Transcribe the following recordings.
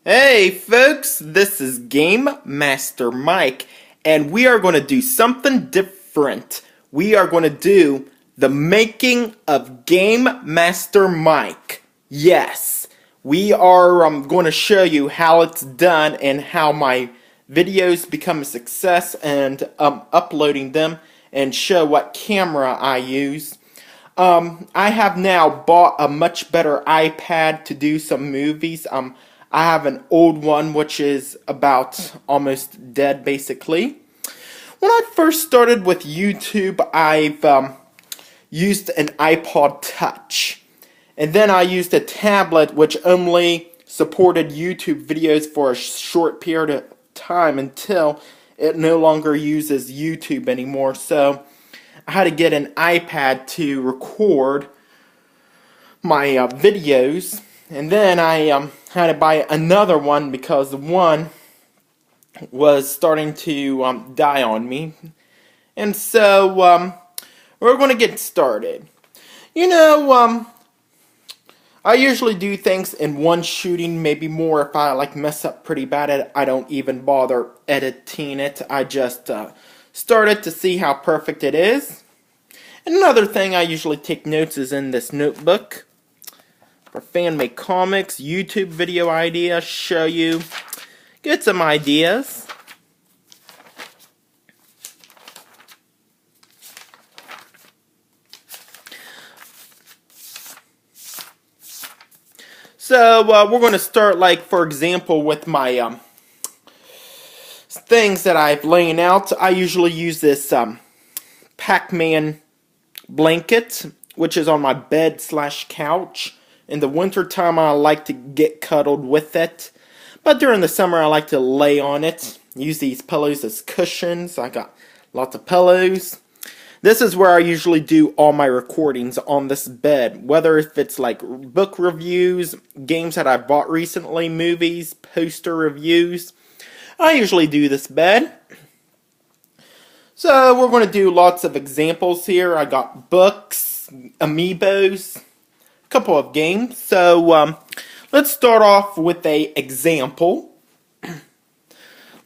Hey folks, this is Game Master Mike, and we are going to do something different. We are going to do the making of Game Master Mike. Yes, we are going to show you how it's done and how my videos become a success and uploading them and show what camera I use. I have now bought a much better iPad to do some movies. I have an old one which is about almost dead basically. When I first started with YouTube, I've used an iPod Touch. And then I used a tablet which only supported YouTube videos for a short period of time until it no longer uses YouTube anymore. So I had to get an iPad to record my videos. And then I had to buy another one because the one was starting to die on me. And so we're going to get started. You know, I usually do things in one shooting, maybe more. If I mess up pretty bad at it, I don't even bother editing it. I just start it to see how perfect it is. And another thing I usually take notes is in this notebook. For fan-made comics, YouTube video ideas, show you, get some ideas. So we're going to start, for example, with my things that I've laid out. I usually use this Pac-Man blanket, which is on my bed/couch. In the winter time, I like to get cuddled with it. But during the summer, I like to lay on it. Use these pillows as cushions. I got lots of pillows. This is where I usually do all my recordings, on this bed. Whether if it's book reviews, games that I bought recently, movies, poster reviews. I usually do this bed. So we're going to do lots of examples here. I got books, amiibos, couple of games. So let's start off with a example.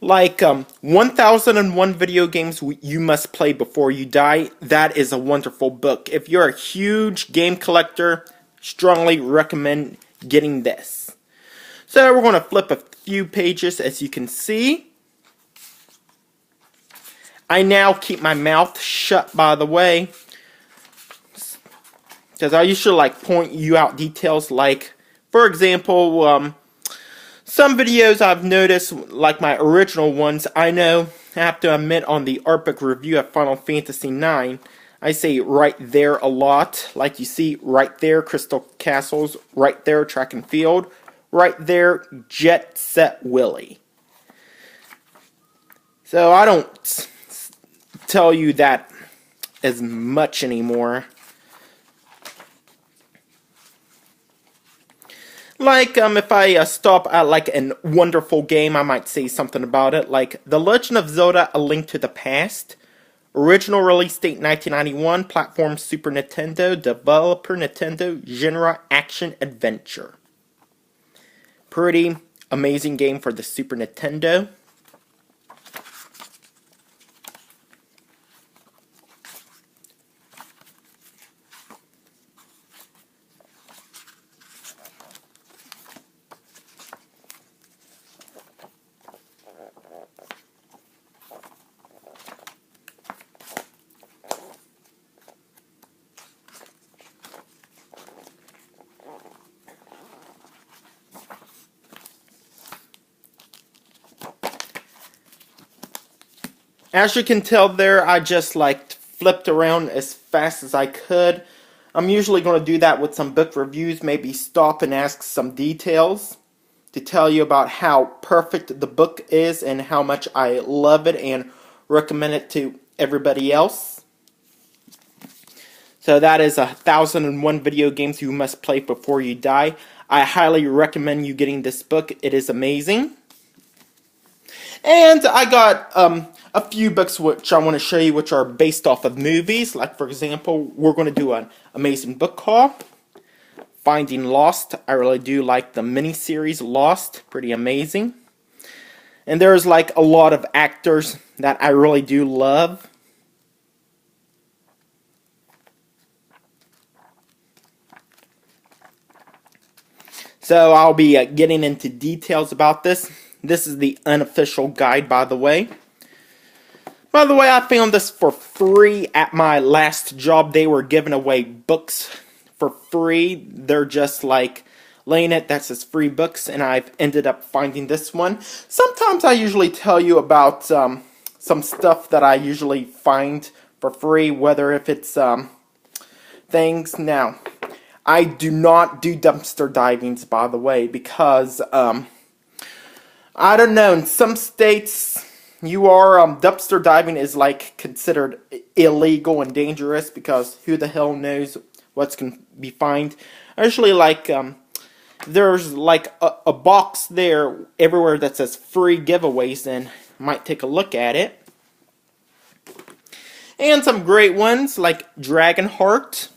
1001 Video Games You Must Play Before You Die. That is a wonderful book. If you're a huge game collector, strongly recommend getting this. So we're going to flip a few pages, as you can see. I now keep my mouth shut, by the way, because I usually point you out details, for example, some videos I've noticed, like my original ones, I have to admit, on the art book review of Final Fantasy IX, I say right there a lot. Like you see right there, Crystal Castles, right there, Track and Field, right there, Jet Set Willy. So I don't tell you that as much anymore. If I stop at a wonderful game, I might say something about it. The Legend of Zelda: A Link to the Past. Original release date 1991. Platform Super Nintendo. Developer Nintendo. Genre Action Adventure. Pretty amazing game for the Super Nintendo. As you can tell there, I just flipped around as fast as I could. I'm usually going to do that with some book reviews, maybe stop and ask some details to tell you about how perfect the book is and how much I love it and recommend it to everybody else. So that is 1001 Video Games You Must Play Before You Die. I highly recommend you getting this book. It is amazing. And I got a few books which I want to show you which are based off of movies. For example, we're going to do an amazing book haul. Finding Lost. I really do like the miniseries Lost. Pretty amazing. And there's like a lot of actors that I really do love. So I'll be getting into details about this. This is the unofficial guide, by the way. By the way, I found this for free at my last job. They were giving away books for free. They're just like laying it, that says free books, and I've ended up finding this one. Sometimes I usually tell you about some stuff that I usually find for free, whether if it's things. Now, I do not do dumpster divings, by the way, because I don't know, in some states you are dumpster diving is like considered illegal and dangerous, because who the hell knows what's can be fined. I usually like there's like a box there everywhere that says free giveaways, and might take a look at it. And some great ones like Dragonheart.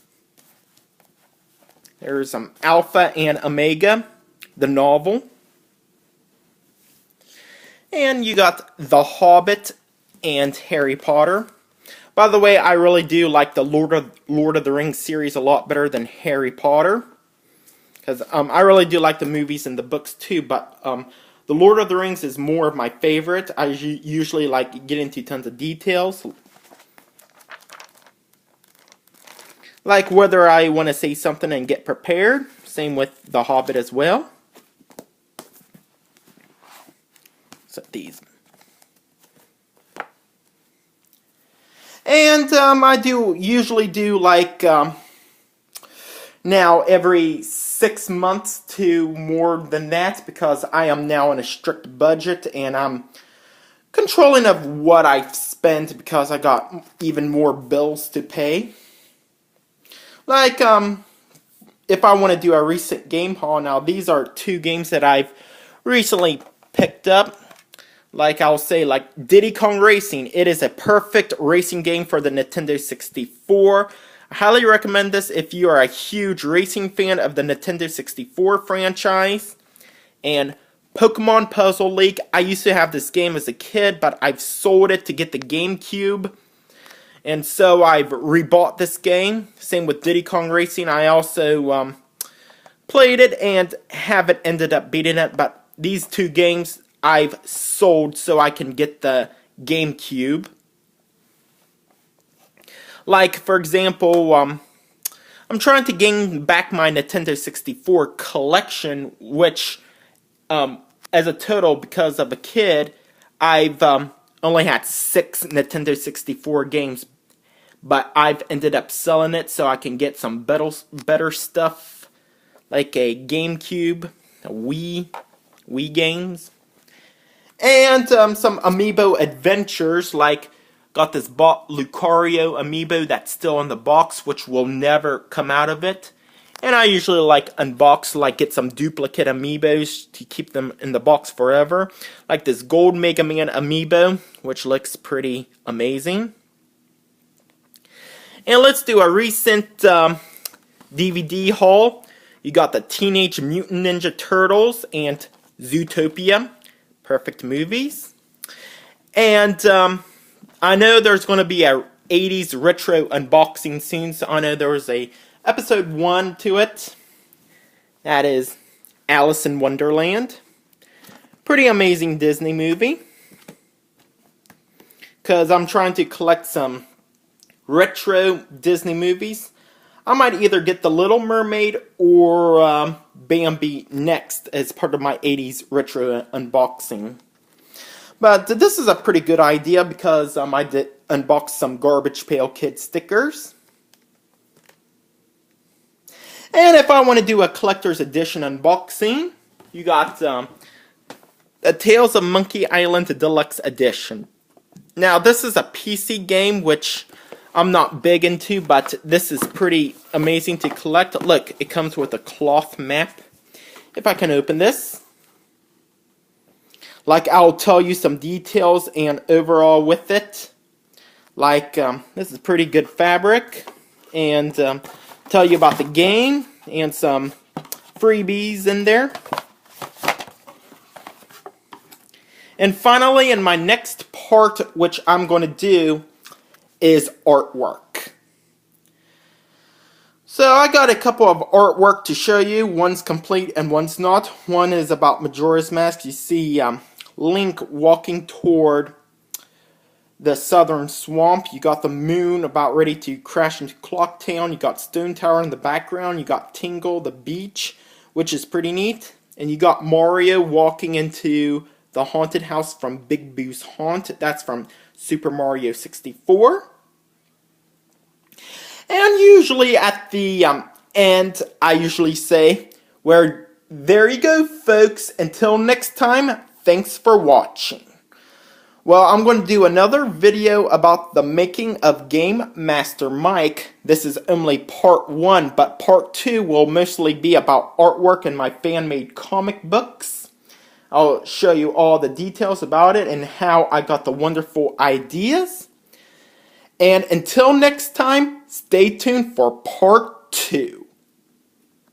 There's some Alpha and Omega, the novel. And you got The Hobbit and Harry Potter. By the way, I really do like the Lord of the Rings series a lot better than Harry Potter. Because I really do like the movies and the books too, but the Lord of the Rings is more of my favorite. I usually like get into tons of details. Like whether I want to say something and get prepared. Same with The Hobbit as well. Set these. And I usually do like now every 6 months to more than that, because I am now on a strict budget and I'm controlling of what I spend, because I got even more bills to pay. Like if I want to do a recent game haul, now these are 2 games that I've recently picked up. Like I'll say, like Diddy Kong Racing. It is a perfect racing game for the Nintendo 64. I highly recommend this if you are a huge racing fan of the Nintendo 64 franchise. And Pokemon Puzzle League. I used to have this game as a kid, but I've sold it to get the GameCube. And so I've rebought this game. Same with Diddy Kong Racing. I also played it and haven't ended up beating it. But these 2 games I've sold so I can get the GameCube. Like, for example, I'm trying to gain back my Nintendo 64 collection, which, as a total, because of a kid, I've only had 6 Nintendo 64 games, but I've ended up selling it so I can get some better stuff, like a GameCube, a Wii games. And some amiibo adventures, like got this Lucario amiibo that's still in the box, which will never come out of it. And I usually like unbox, like get some duplicate amiibos to keep them in the box forever. Like this Gold Mega Man amiibo, which looks pretty amazing. And let's do a recent DVD haul. You got the Teenage Mutant Ninja Turtles and Zootopia. Perfect movies. And I know there's going to be a 80s retro unboxing soon, so I know there was a episode 1 to it. That is Alice in Wonderland. Pretty amazing Disney movie. Because I'm trying to collect some retro Disney movies. I might either get The Little Mermaid or Bambi next as part of my 80s retro unboxing. But this is a pretty good idea because I did unbox some Garbage Pail Kid stickers. And if I want to do a collector's edition unboxing, you got a Tales of Monkey Island Deluxe Edition. Now this is a PC game which I'm not big into, but this is pretty amazing to collect. Look, it comes with a cloth map. If I can open this. Like, I'll tell you some details and overall with it. Like, this is pretty good fabric. And tell you about the game. and some freebies in there. And finally, in my next part, which I'm going to do, is artwork. So I got a couple of artwork to show you. One's complete and one's not. One is about Majora's Mask. You see Link walking toward the southern swamp. You got the moon about ready to crash into Clock Town. You got Stone Tower in the background. You got Tingle, the beach, which is pretty neat. And you got Mario walking into the haunted house from Big Boo's Haunt. That's from Super Mario 64. And usually at the end, I usually say, well, there you go, folks. Until next time, thanks for watching. Well, I'm going to do another video about the making of GamemasterMike. This is only part 1, but part 2 will mostly be about artwork and my fan-made comic books. I'll show you all the details about it and how I got the wonderful ideas. And until next time, stay tuned for part 2.